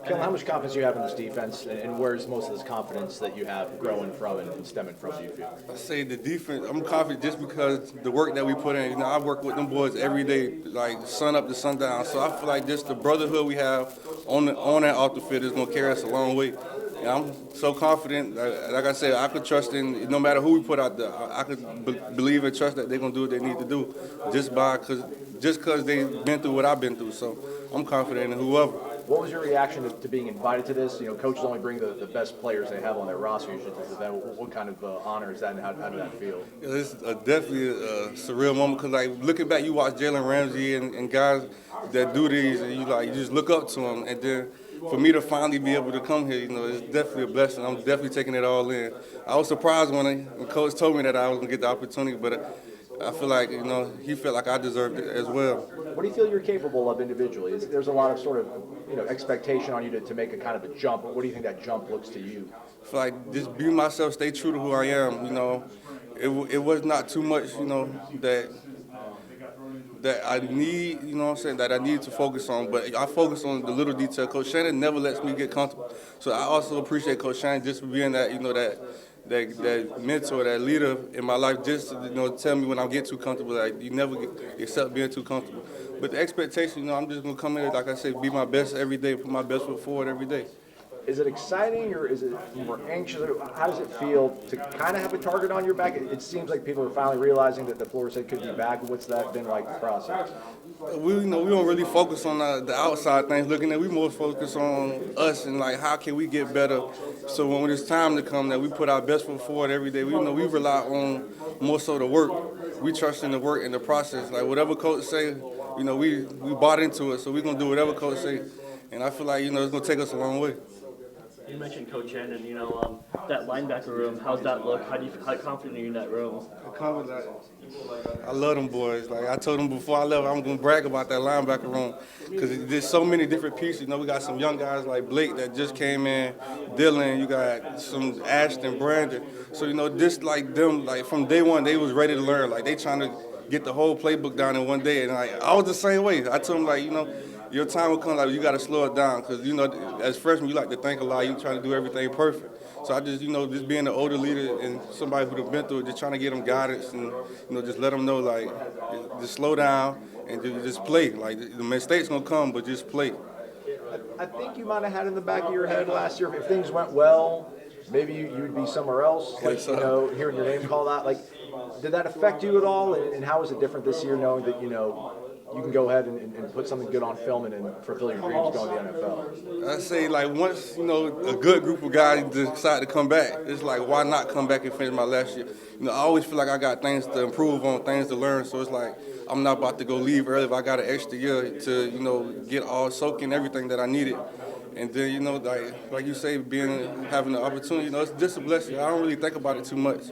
Kalen, how much confidence do you have in this defense, and where's most of this confidence that you have growing from and stemming from, do you feel? I say the defense, I'm confident just because the work that we put in. You know, I work with them boys every day, like sun up to sundown. So I feel like just the brotherhood we have on that off the field is going to carry us a long way. And I'm so confident, like I said, I could trust in, no matter who we put out there, I could believe and trust that they're going to do what they need to do just because they've been through what I've been through. So I'm confident in whoever. What was your reaction to being invited to this? You know, coaches only bring the best players they have on their roster usually to this event. What kind of honor is that, and how did that feel? It's definitely a surreal moment because, like, looking back, you watch Jalen Ramsey and guys that do these, and you just look up to them. And then for me to finally be able to come here, you know, it's definitely a blessing. I'm definitely taking it all in. I was surprised when Coach told me that I was going to get the opportunity, but I feel like, you know, he felt like I deserved it as well. What do you feel you're capable of individually? There's a lot of sort of, you know, expectation on you to make a kind of a jump. What do you think that jump looks to you? I feel like just be myself, stay true to who I am. You know, it was not too much, you know, that I need, you know what I'm saying, that I need to focus on. But I focus on the little detail. Coach Shannon never lets me get comfortable. So I also appreciate Coach Shannon just for being that, you know, that mentor, that leader in my life, just to, you know, tell me when I get too comfortable. Like, you never accept being too comfortable. But the expectation, you know, I'm just going to come in, like I say, be my best every day, put my best foot forward every day. Is it exciting or is it more anxious? How does it feel to kind of have a target on your back? It seems like people are finally realizing that the Florida State could be back. What's that been like, the process? We don't really focus on the outside things looking at. We more focus on us and, like, how can we get better. So when it's time to come, that we put our best foot forward every day. We rely on more so the work. We trust in the work and the process. Like, whatever coach say, you know, we bought into it. So we're gonna do whatever coach say. And I feel like, you know, it's gonna take us a long way. You mentioned Coach Shannon, you know, that linebacker room, how's that look? How confident are you in that room? Confident. I love them boys. Like I told them before I left, I'm going to brag about that linebacker room because there's so many different pieces. You know, we got some young guys like Blake that just came in, Dylan, you got some Ashton, Brandon. So, you know, just like them, like from day one, they was ready to learn. Like they trying to get the whole playbook down in one day. And like, I was the same way. I told them, like, you know, your time will come, like, you got to slow it down because, you know, as freshmen, you like to think a lot. You trying to do everything perfect. So I just, you know, just being an older leader and somebody who've been through it, just trying to get them guidance and, you know, just let them know, like, just slow down and just play. Like, the mistakes going to come, but just play. I think you might have had in the back of your head last year, if things went well, maybe you'd be somewhere else, like, you know, hearing your name called out. Like, did that affect you at all? And how is it different this year knowing that, you know, you can go ahead and put something good on film and fulfill your dreams going to the NFL? I say, like, once, you know, a good group of guys decide to come back, it's like, why not come back and finish my last year? You know, I always feel like I got things to improve on, things to learn, so it's like, I'm not about to go leave early if I got an extra year to, you know, get all soaking everything that I needed. And then, you know, like you say, having the opportunity, you know, it's just a blessing. I don't really think about it too much.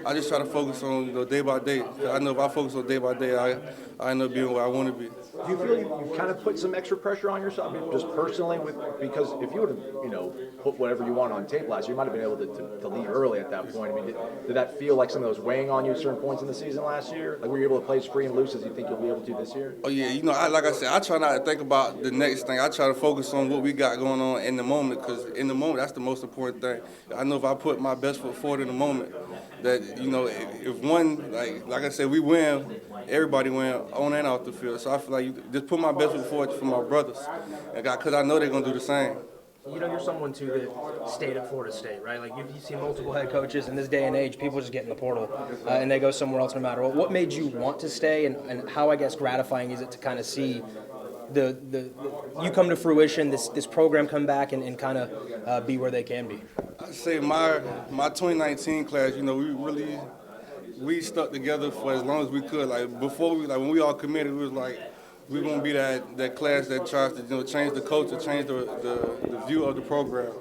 I just try to focus on, you know, day by day. I know if I focus on day by day, I end up being where I want to be. Do you feel you kind of put some extra pressure on yourself, I mean, just personally, because if you would have, you know, put whatever you want on tape last year, you might have been able to leave early at that point. I mean, did that feel like some of those weighing on you at certain points in the season last year? Like, were you able to play as free and loose as you think you'll be able to this year? Oh, yeah. You know, like I said, I try not to think about the next thing. I try to focus on what we got going on in the moment, because in the moment, that's the most important thing. I know if I put my best foot forward in the moment, that, you know, if one, like I said, we win, everybody win on and off the field. So I feel like just put my best foot forward for my brothers, because I know they're going to do the same. You know, you're someone, too, that stayed at Florida State, right? Like, you've seen multiple head coaches. In this day and age, people just get in the portal, and they go somewhere else no matter what. What made you want to stay, and how, I guess, gratifying is it to kind of see you come to fruition, this program come back and kind of be where they can be? I'd say my 2019 class, you know, we stuck together for as long as we could. Like, before when we all committed, we was like, we're going to be that class that tries to, you know, change the culture, change the view of the program.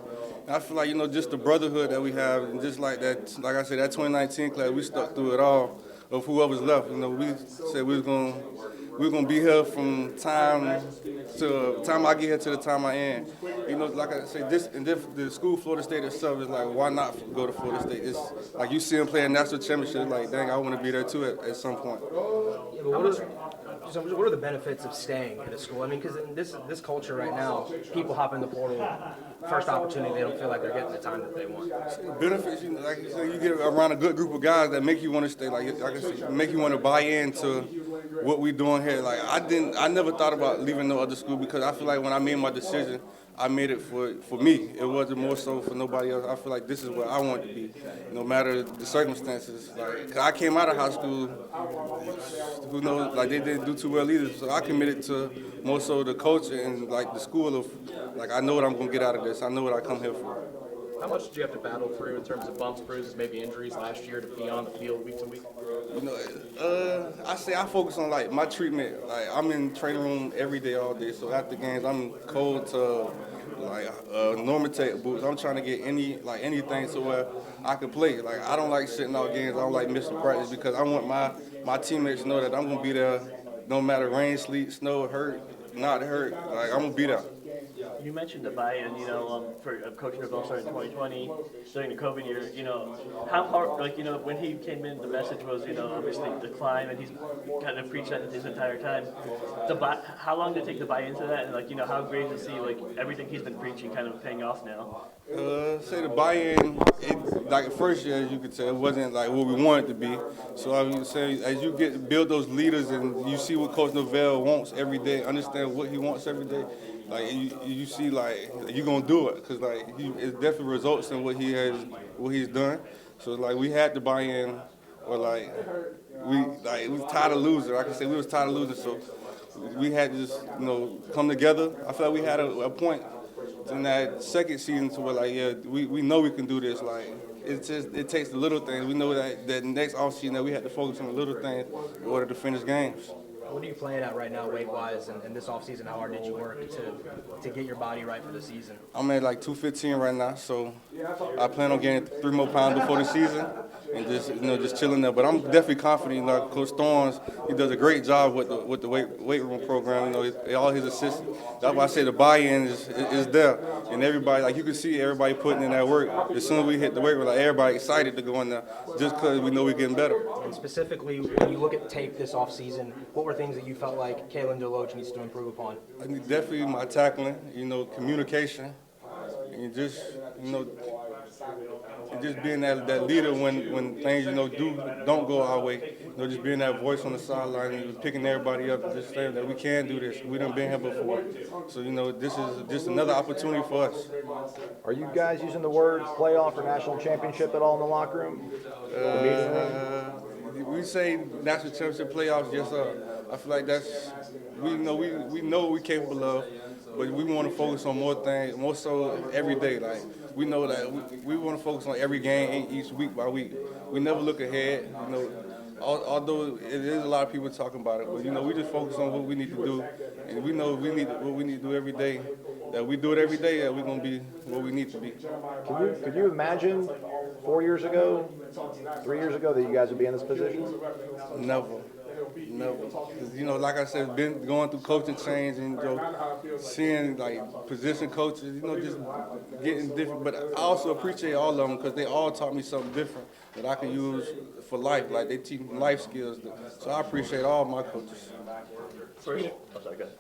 And I feel like, you know, just the brotherhood that we have, and just like that, like I said, that 2019 class, we stuck through it all of whoever's left. You know, we said we were gonna be here from time I get here to the time I end. You know, like I said, the school, Florida State itself, is like, why not go to Florida State? It's like you see them playing national championship, like, dang, I want to be there too at some point. So what are the benefits of staying at a school? I mean, because in this culture right now, people hop in the portal, first opportunity, they don't feel like they're getting the time that they want. Benefits, like you said, you get around a good group of guys that make you want to stay, like I said, make you want to buy into what we doing here. Like I never thought about leaving no other school because I feel like when I made my decision, I made it for me. It wasn't more so for nobody else. I feel like this is where I want to be, no matter the circumstances. Like, 'cause I came out of high school, who knows, like they didn't do too well either. So I committed to more so the coach and like the school of, like I know what I'm gonna get out of this. I know what I come here for. How much did you have to battle through in terms of bumps, bruises, maybe injuries last year to be on the field week to week? You know, I say I focus on like my treatment. Like I'm in training room every day, all day. So after games, I'm cold to like normative boots. I'm trying to get anything to where I can play. Like I don't like sitting out games. I don't like missing practice because I want my teammates to know that I'm gonna be there, no matter rain, sleet, snow, hurt, not hurt. Like I'm gonna be there. You mentioned the buy-in, for Coach Norvell started in 2020 during the COVID year. How hard, when he came in, the message was, obviously the climb, and he's kind of preached that his entire time. How long did it take to buy into that, and how great to see everything he's been preaching kind of paying off now? Say the buy-in, like the first year, as you could tell, it wasn't like what we wanted to be. So I would say, as you build those leaders and you see what Coach Norvell wants every day, understand what he wants every day. Like you see, like you're gonna do it because it definitely results in what he's done. So like we had to buy in, or we was tired of losing. Like I said, we was tired of losing, so we had to just come together. I felt like we had a point in that second season to where we know we can do this. Like it takes the little things. We know that next offseason that we had to focus on the little things in order to finish games. What are you playing at right now weight-wise, and this offseason, how hard did you work to get your body right for the season? I'm at 215 right now, so I plan on getting 3 more pounds before the season and just chilling there. But I'm definitely confident. Coach Thorns, he does a great job with the weight room program. All his assistants. That's why I say the buy-in is there, and everybody, you can see everybody putting in that work. As soon as we hit the weight room, everybody excited to go in there, just because we know we're getting better. And specifically, when you look at tape this offseason, what were things that you felt like Kalen DeLoach needs to improve upon? I mean, definitely my tackling, communication, and just being that leader when things don't go our way. Just being that voice on the sideline and picking everybody up and just saying that we can do this. We done been here before, so this is just another opportunity for us. Are you guys using the word playoff or national championship at all in the locker room? We say national championship playoffs, yes sir. I feel like we know what we're capable of, but we want to focus on more things, more so every day. Like we know that we want to focus on every game each week by week. We never look ahead. Although it is a lot of people talking about it, but we just focus on what we need to do, and we know what we need to do every day. That we do it every day, that we're gonna be where we need to be. Could you imagine 4 years ago, 3 years ago, that you guys would be in this position? Never. Cause, like I said, been going through coaching change and seeing position coaches, just getting different. But I also appreciate all of them because they all taught me something different that I can use for life. Like they teach me life skills. So I appreciate all my coaches. First, oh, sorry, go ahead.